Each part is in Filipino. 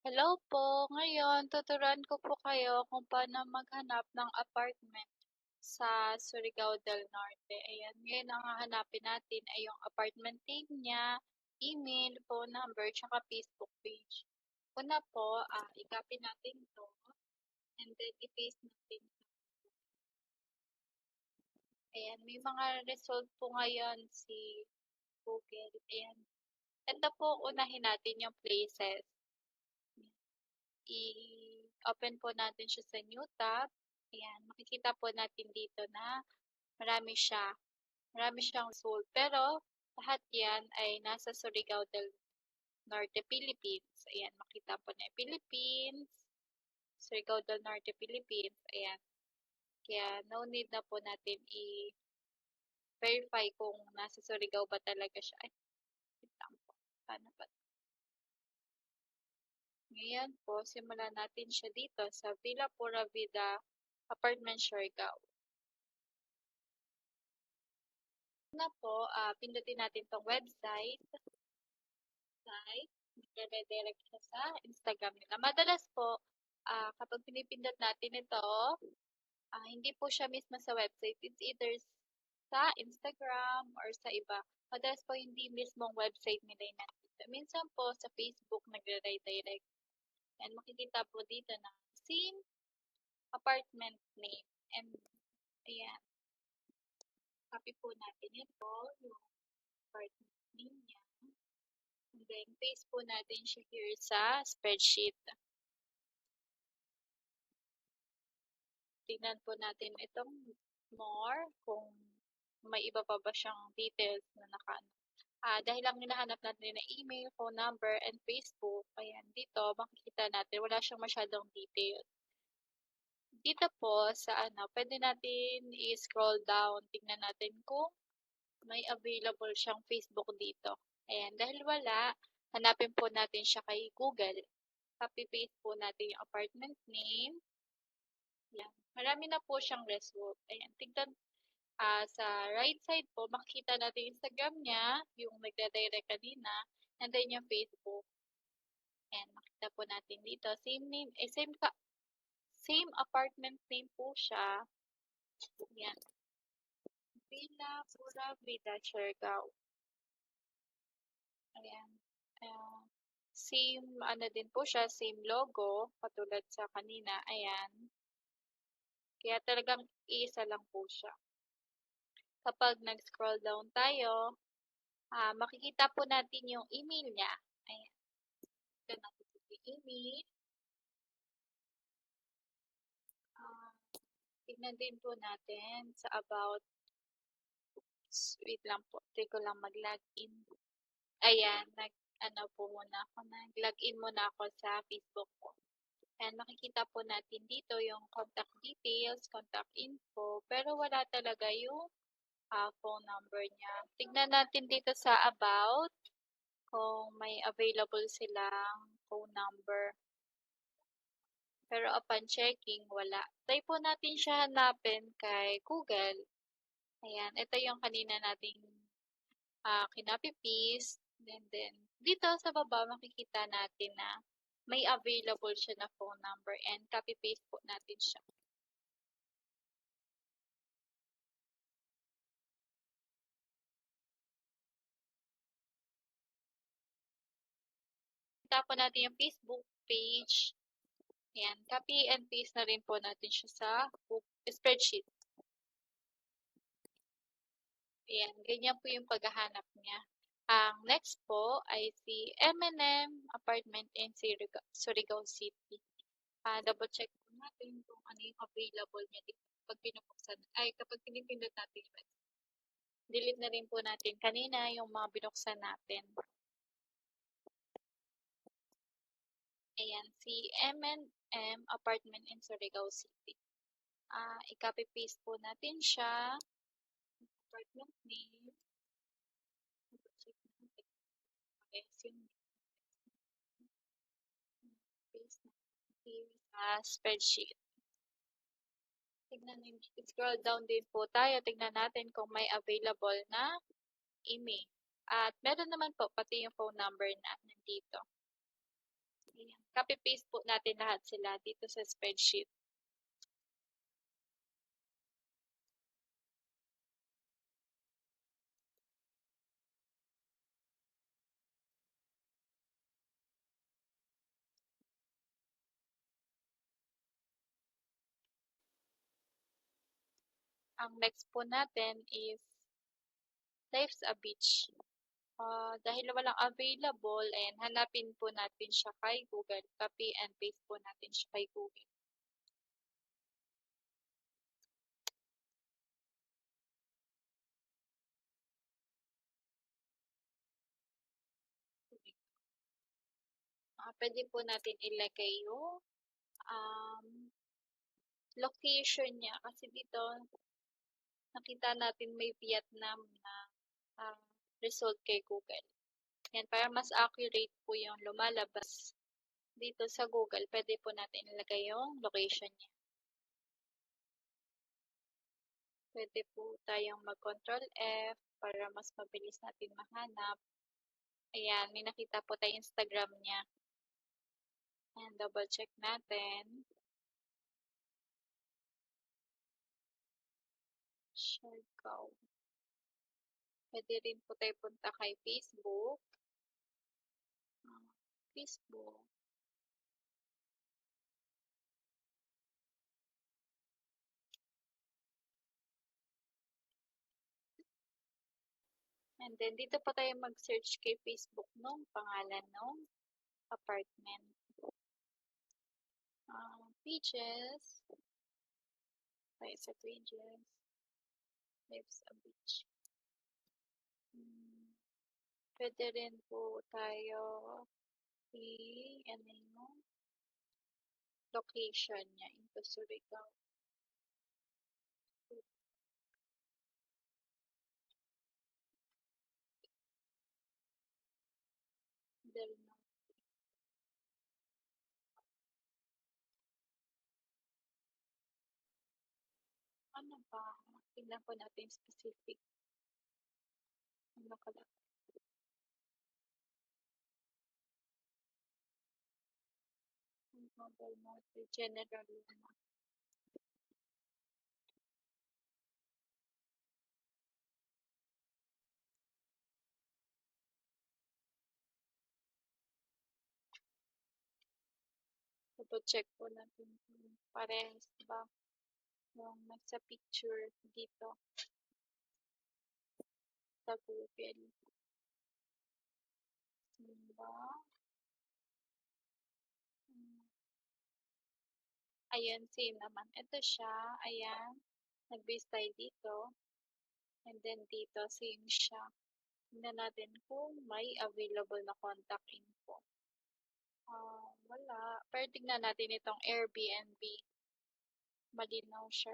Hello po. Ngayon, tuturuan ko po kayo kung paano maghanap ng apartment sa Surigao del Norte. Ayan, ngayon ang hahanapin natin ay yung apartment name niya, email, phone number, tsaka Facebook page. Una po, i-copy natin to and then i-paste natin. Ayan, may mga result po ngayon si Google. Ayan. Ito po, unahin natin yung places. I-open po natin siya sa new tab. Ayan, makikita po natin dito na marami siya. Marami siyang result. Pero, lahat yan ay nasa Surigao del Norte, Philippines. Ayan, makita po na Philippines. Surigao del Norte, Philippines. Ayan. Kaya, no need na po natin i-verify kung nasa Surigao ba talaga siya. Ay, wait lang po. Paano ba? Ngayon po, simulan natin siya dito sa Villa Pura Vida Apartment, Siargao. Una po, pindutin natin tong website. Magre-redirect siya sa Instagram nila. Madalas po, kapag pinipindot natin ito, hindi po siya mismo sa website. It's either sa Instagram or sa iba. Madalas po hindi mismong website nila yung nandito. Minsan po sa Facebook nagre-redirect. And makikita po dito na same apartment name. And ayan, copy po natin ito, yung apartment name niya. And then, paste po natin siya here sa spreadsheet. Tingnan po natin itong more kung may iba pa ba siyang details na nakaano. Dahil lang hinahanap natin na email, phone number, and Facebook, ayan, dito makikita natin wala siyang masyadong details. Dito po sa pwede natin i-scroll down. Tingnan natin kung may available siyang Facebook dito. Ayan, dahil wala, hanapin po natin siya kay Google. Copy-paste po natin yung apartment name. Yan. Marami na po siyang result. Ayan, tignan sa right side po, makikita natin yung Instagram niya, yung nagre-direct kanina, and then yung Facebook. Ayan, makita po natin dito. Same name, same apartment name po siya. Ayan. Villa Pura Vida, Siargao. Ayan. Same, din po siya, same logo, katulad sa kanina. Ayan. Kaya talagang iisa lang po siya. Kapag nag-scroll down tayo, makikita po natin yung email niya. Ayan. Ito natin yung email. Tignan din po natin sa about. Wait lang po. Try ko lang mag-login. Ayan. Po muna ako. Nag-login muna ako sa Facebook ko. And makikita po natin dito yung contact details, contact info, pero wala talaga yung phone number niya. Tignan natin dito sa about kung may available silang phone number. Pero upon checking, wala. Try po natin siya hanapin kay Google. Ayan, ito yung kanina nating kinopy-paste. And then, dito sa baba, makikita natin na may available siya na phone number and copy-paste po natin siya. Kita po natin yung Facebook page. Ayan, copy and paste na rin po natin siya sa spreadsheet. Ayan, ganyan po yung paghahanap niya. Ang next po ay si M&M Apartment in Surigao City. Double check po natin kung ano yung available niya dito kapag pinubuksan. Kapag pinipindot natin yung website. Delete na rin po natin kanina yung mga binuksan natin. Ayan, si M&M Apartment in Surigao City. I-copy-paste po natin siya. Apartment name. Check natin. Paste natin here sa spreadsheet. Tignan natin, scroll down din po tayo. Tignan natin kung may available na email. At meron naman po pati yung phone number na nandito. Ayan. copy-paste po natin lahat sila dito sa spreadsheet. Ang next po natin is Life's a Beach. Dahil walang available, and hanapin po natin siya kay Google. Copy and paste po natin siya kay Google. Pwede po natin ilagay yung um, location niya. Kasi dito, nakita natin may Vietnam na uh, result kay Google. Yan, para mas accurate po yung lumalabas dito sa Google, pwede po natin ilagay yung location niya. Pwede po tayong mag-Control F para mas mabilis natin mahanap. Ayan, may nakita po tayong Instagram niya. And double check natin. Siargao. Pwede rin po tayo punta kay Facebook. Facebook. And then, dito po tayo mag-search kay Facebook nung pangalan nung apartment. Pages. Tayo sa pages. Life's a Beach. Pwede rin po tayo ano yung location niya into Surigao. Del Norte. Ano ba? Tingnan po natin specific. Ano kala? Del Norte. General Luna. Double check po natin kung parehas ba yung nasa picture dito sa Google. Diba? Ayan, same naman. Ito siya. Ayan. Nag-base tayo dito. And then dito, same siya. Tingnan natin kung may available na contact info. Wala. Pero tingnan natin itong Airbnb. Malinaw siya.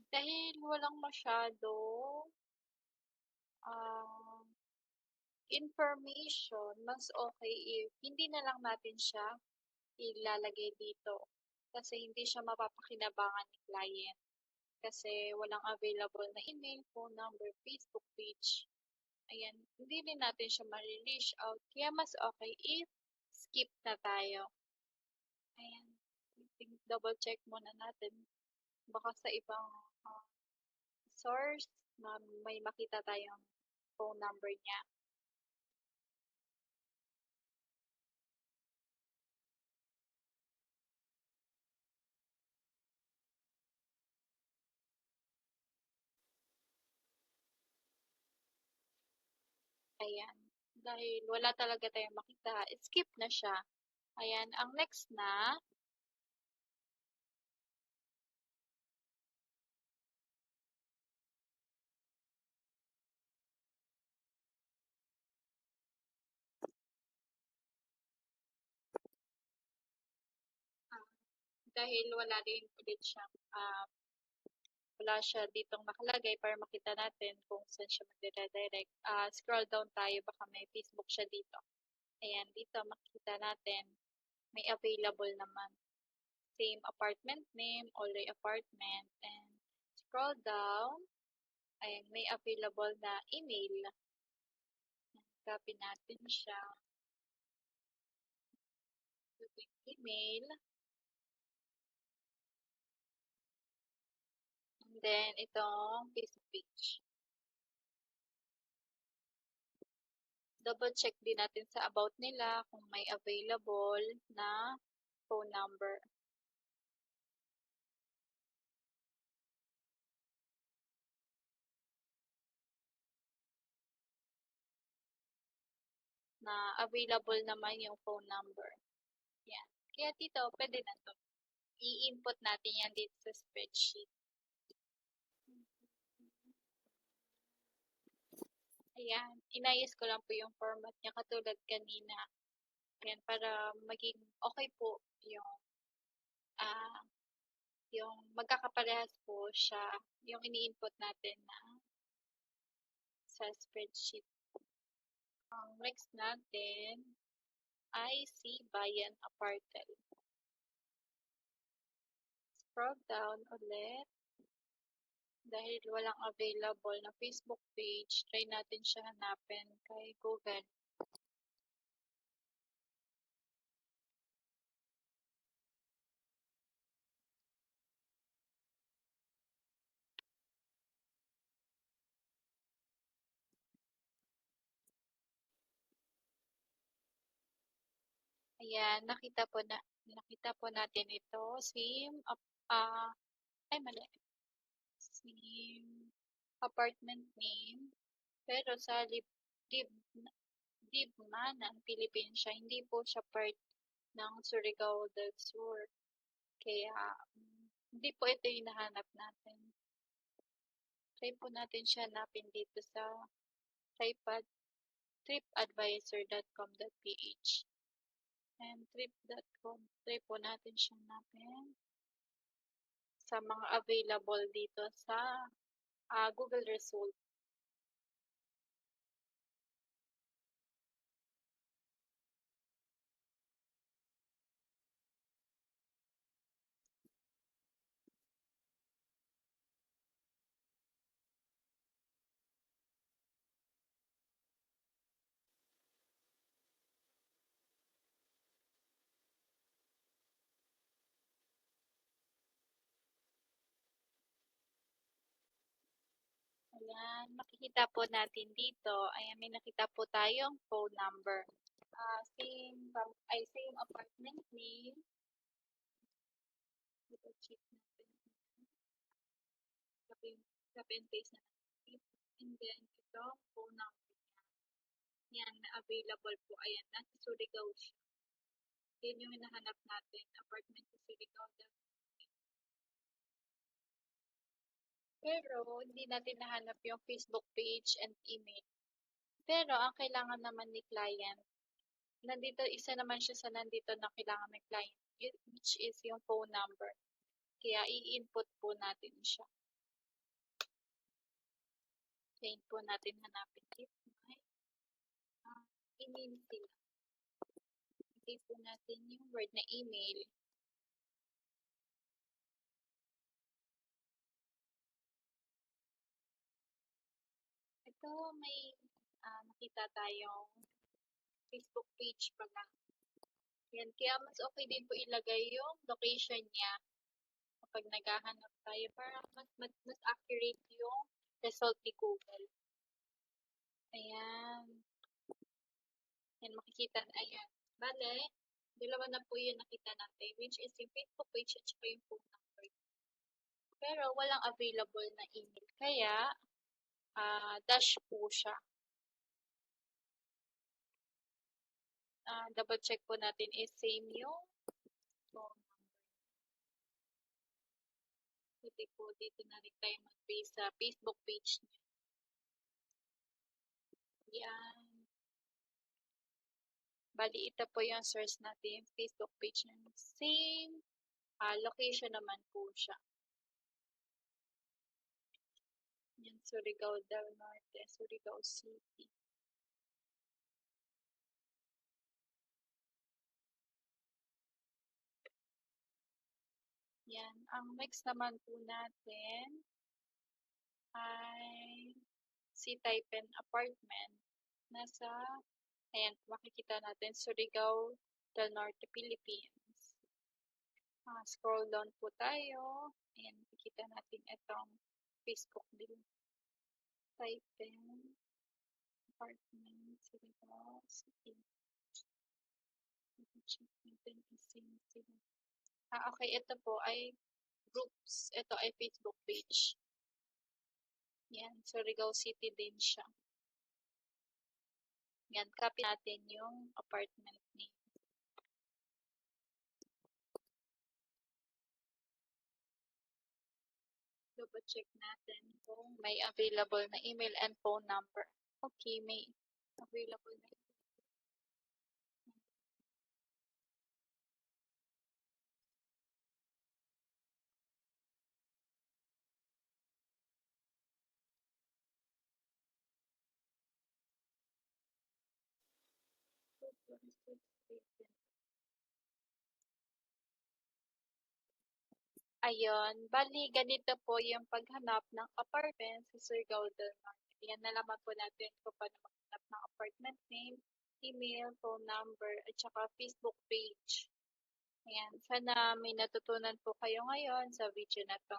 Dahil walang masyado information, mas okay if hindi na lang natin siya ilalagay dito. Kasi hindi siya mapapakinabangan ni client. Kasi walang available na email, phone number, Facebook page. Ayan, hindi rin natin siya ma-reach out. Kaya mas okay if skip na tayo. Ayan, double check muna natin. Baka sa ibang source na may makita tayong phone number niya. Ayan. Dahil wala talaga tayong makita, skip na siya. Ayan. Ang next na, dahil wala rin ulit siyang, wala siya ditong nakalagay para makita natin kung saan siya magre-redirect. Scroll down tayo, baka may Facebook siya dito. Ayan, dito makikita natin, may available naman. Same apartment name, Alray Apartment, and scroll down, ayan, may available na email. Copy natin siya. Email. And then, itong Facebook page. Double check din natin sa about nila kung may available na phone number. Na available naman yung phone number. Yan. Kaya dito, pwede na to. I-input natin yan dito sa spreadsheet. Ayan. Inayos ko lang po yung format niya katulad kanina. Ayan, para maging okay po yung magkakaparehas po siya, yung ini-input natin na sa spreadsheet. Ang next natin ay si Bayan Apartel. Scroll down ulit. Dahil walang available na Facebook page, try natin siya hanapin kay Google. Ayan, nakita po natin ito, mali. Same apartment name, pero sa Libmanan, Philippines siya, hindi po siya part ng Surigao del Sur. Kaya, hindi po ito yung hinahanap natin. Try po natin siya hanapin dito sa tripadvisor.com.ph and trip.com. Try po natin siya hanapin sa mga available dito sa Google result. Ayan, makikita po natin dito, ayan, may nakita po tayong phone number. Same apartment name. Ito, check natin. Copy and paste na natin. And then, ito, phone number niya. Yan, na available po. Ayan, nasa Surigao siya. Yan yung hinahanap natin, apartment sa Surigao. Pero, hindi natin nahanap yung Facebook page and email. Pero, ang kailangan naman ni client, nandito, isa naman siya sa nandito na kailangan ng client, which is yung phone number. Kaya, i-input po natin siya. Kaya po natin hanapin dito. Email sila. Hindi po natin yung word na email. Ito, may nakita tayong Facebook page pala. Yan, kaya mas okay din po ilagay yung location niya kapag naghahanap tayo para mas accurate yung result ni Google. Ayan. Yan, makikita. Ayan. Bale, dalawa na po yung nakita natin, which is yung Facebook page at saka yung phone number. Pero walang available na email. Kaya, dash po siya. Double check po natin is same yung phone number. Pwede po dito na rin tayo mag-paste sa Facebook page niya. Yan. Bali, ito po yung source natin, Facebook page niya. Same Location naman po siya. Yan, Surigao del Norte, Surigao City. Yan. Ang next naman po natin ay C-Type apartment. Nasa, ayan, makikita natin, Surigao del Norte, Philippines. Scroll down po tayo. Ayan, makikita natin itong Facebook din. Type apartment, Surigao City. Check natin sila. Okay, ito po ay groups. Ito ay Facebook page. Yan, Surigao City din siya. Yan, copy natin yung apartment name. Double check natin kung may available na email and phone number. Okay, may available na email. Ayun, bali ganito po yung paghanap ng apartment sa Surigao del Norte. Yan, nalaman po natin kung paano maghanap ng apartment name, email, phone number, at saka Facebook page. Ayan, sana may natutunan po kayo ngayon sa video na 'to.